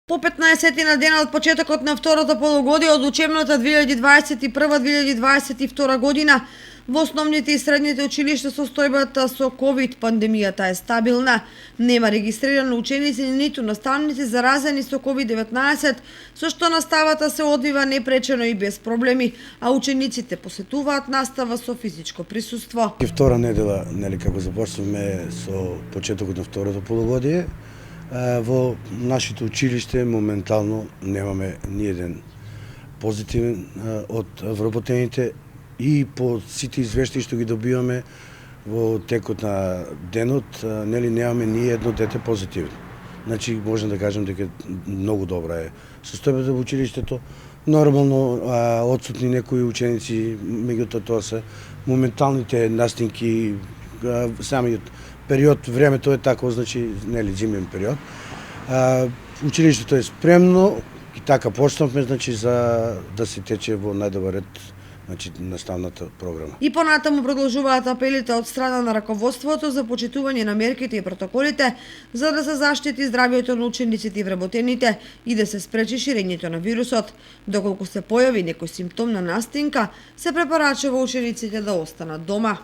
По 15 на дена од почетокот на второто полугодие од учебната 2021-2022 година во основните и средните училишта состојбата со ковид пандемијата е стабилна. Нема регистрирани ученици ниту наставници заразени со COVID-19, со што наставата се одвива непречено и без проблеми, а учениците посетуваат настава со физичко присуство. Втора недела, нели како започнавме со почетокот на второто полугодие, во нашите училиште моментално немаме ниеден позитивен од вработените и по сите извештаи што ги добиваме во текот на денот, нели немаме ни едно дете позитивно. Значи можам да кажам дека многу добра е состојбата во училиштето. Нормално отсутни некои ученици, меѓутоа тоа се моменталните настинки, самиот период, времето е тако, значи нели зимен период. Училиштето е спремно и така почнавме, значи за да се тече во најдобар ред, значи наставната програма. И понатаму продолжуваат апелите од страна на раководството за почитување на мерките и протоколите за да се заштити здравјето на учениците и вработените и да се спречи ширењето на вирусот. Доколку се појави некој симптом на настинка, се препорачува учениците да останат дома.